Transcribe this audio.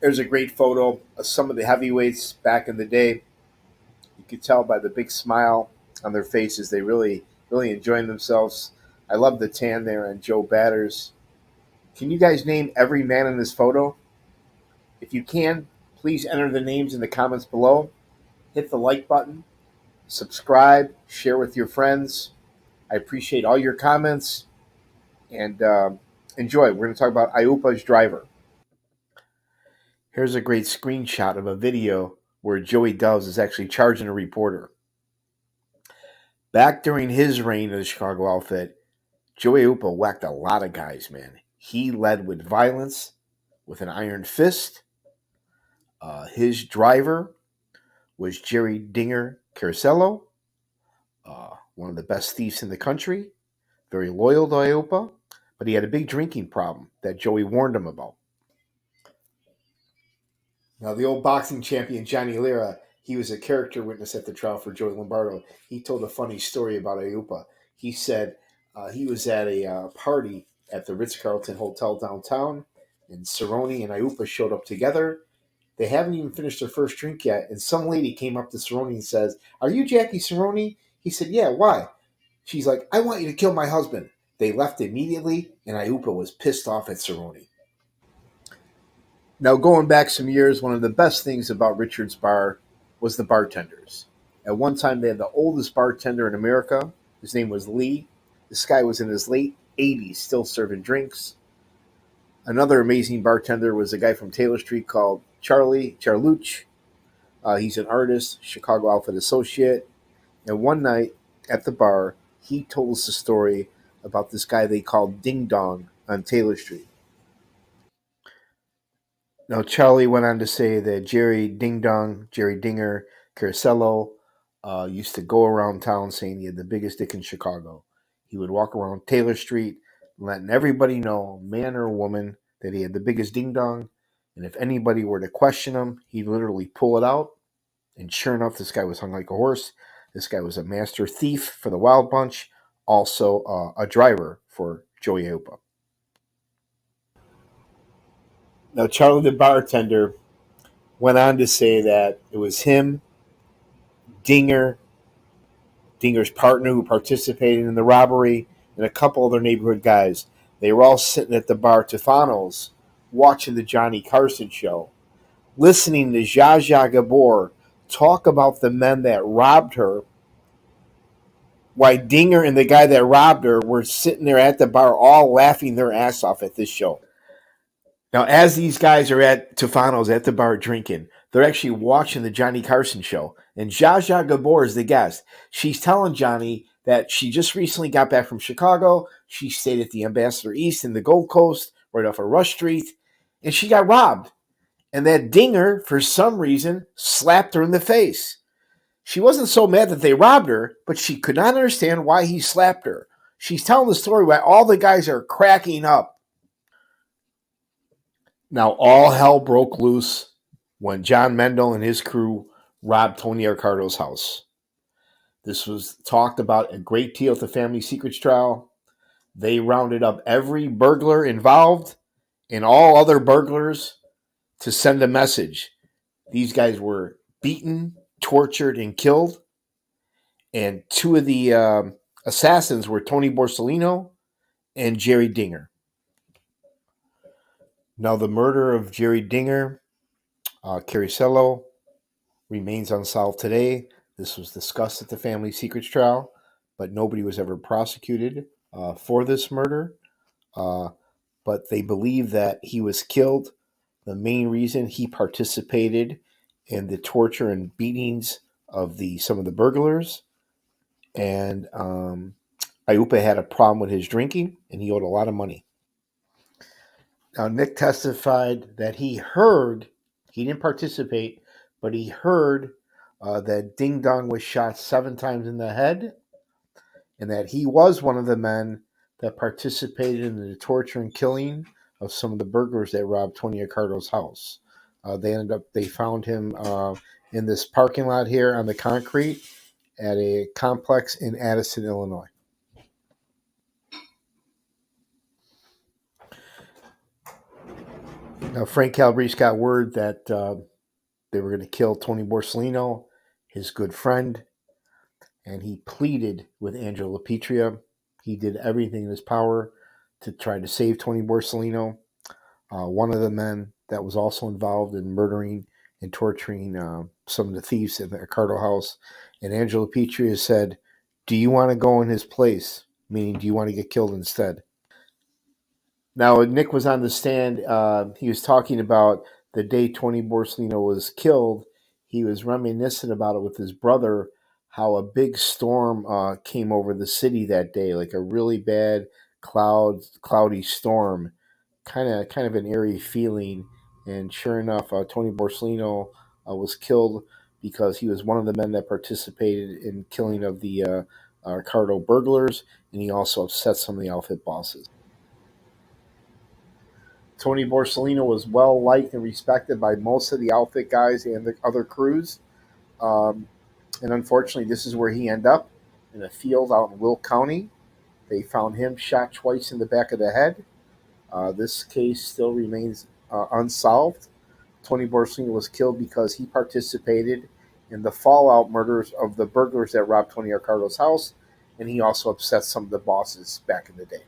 There's a great photo of some of the heavyweights back in the day. You could tell by the big smile on their faces they really enjoying themselves. I love the tan there on Joe Batters. Can you guys name every man in this photo? If you can, please enter the names in the comments below. Hit the like button, subscribe, share with your friends. I appreciate all your comments and enjoy. We're going to talk about Aiuppa's driver. Here's a great screenshot of a video where Joey Doves is actually charging a reporter. Back during his reign of the Chicago outfit, Joey Aiuppa whacked a lot of guys, man. He led with violence, with an iron fist. His driver was Jerry Dinger Carcello, one of the best thieves in the country, very loyal to Aiuppa, but he had a big drinking problem that Joey warned him about. Now, the old boxing champion Johnny Lira, he was a character witness at the trial for Joey Lombardo. He told a funny story about Aiuppa. He said he was at a party at the Ritz-Carlton Hotel downtown, and Cerrone and Aiuppa showed up together. They haven't even finished their first drink yet, and some lady came up to Cerrone and says, "Are you Jackie Cerrone?" He said, "Yeah, why?" She's like, "I want you to kill my husband." They left immediately, and Aiuppa was pissed off at Cerrone. Now, going back some years, one of the best things about Richard's Bar was the bartenders. At one time, they had the oldest bartender in America. His name was Lee. This guy was in his late 80s, still serving drinks. Another amazing bartender was a guy from Taylor Street called Charlie Charluch. He's an artist, Chicago outfit associate. And one night at the bar, he told us a story about this guy they called Ding Dong on Taylor Street. Now, Charlie went on to say that Jerry Ding Dong, Jerry Dinger, Carcello, used to go around town saying he had the biggest dick in Chicago. He would walk around Taylor Street, letting everybody know, man or woman, that he had the biggest ding dong. And if anybody were to question him, he'd literally pull it out. And sure enough, this guy was hung like a horse. This guy was a master thief for the Wild Bunch, also a driver for Joey Aiuppa. Now, Charlie the bartender went on to say that it was him, Dinger, Dinger's partner who participated in the robbery, and a couple other neighborhood guys. They were all sitting at the bar Tufano's watching the Johnny Carson show, listening to Zsa Zsa Gabor talk about the men that robbed her, while Dinger and the guy that robbed her were sitting there at the bar all laughing their ass off at this show. Now, as these guys are at Tufano's at the bar drinking, they're actually watching the Johnny Carson show. And Zsa Zsa Gabor is the guest. She's telling Johnny that she just recently got back from Chicago. She stayed at the Ambassador East in the Gold Coast, right off of Rush Street, and she got robbed. And that Dinger, for some reason, slapped her in the face. She wasn't so mad that they robbed her, but she could not understand why he slapped her. She's telling the story why all the guys are cracking up. Now, all hell broke loose when John Mendel and his crew robbed Tony Accardo's house. This was talked about a great deal at the Family Secrets trial. They rounded up every burglar involved and all other burglars to send a message. These guys were beaten, tortured, and killed. And two of the assassins were Tony Borsellino and Jerry Dinger. Now, the murder of Jerry Dinger, Carcello, remains unsolved today. This was discussed at the Family Secrets trial, but nobody was ever prosecuted for this murder. But they believe that he was killed. The main reason he participated in the torture and beatings of some of the burglars. And Aiuppa had a problem with his drinking, and he owed a lot of money. Now, Nick testified that he didn't participate, but he heard that Ding Dong was shot 7 times in the head, and that he was one of the men that participated in the torture and killing of some of the burglars that robbed Tony Accardo's house. They found him in this parking lot here on the concrete at a complex in Addison, Illinois. Now, Frank Calabrese got word that they were going to kill Tony Borsellino, his good friend, and he pleaded with Angelo Petria. He did everything in his power to try to save Tony Borsellino. One of the men that was also involved in murdering and torturing some of the thieves in the Ricardo house. And Angelo Petria said, "Do you want to go in his place?" Meaning, do you want to get killed instead? Now, Nick was on the stand. He was talking about the day Tony Borsellino was killed. He was reminiscent about it with his brother, how a big storm came over the city that day, like a really bad cloudy storm, kind of an eerie feeling. And sure enough, Tony Borsellino was killed because he was one of the men that participated in killing of the Ricardo burglars, and he also upset some of the outfit bosses. Tony Borsellino was well liked and respected by most of the outfit guys and the other crews. Um, and unfortunately, this is where he ended up in a field out in Will County. They found him shot twice in the back of the head. This case still remains unsolved. Tony Borsellino was killed because he participated in the fallout murders of the burglars that robbed Tony Ricardo's house, and he also upset some of the bosses back in the day.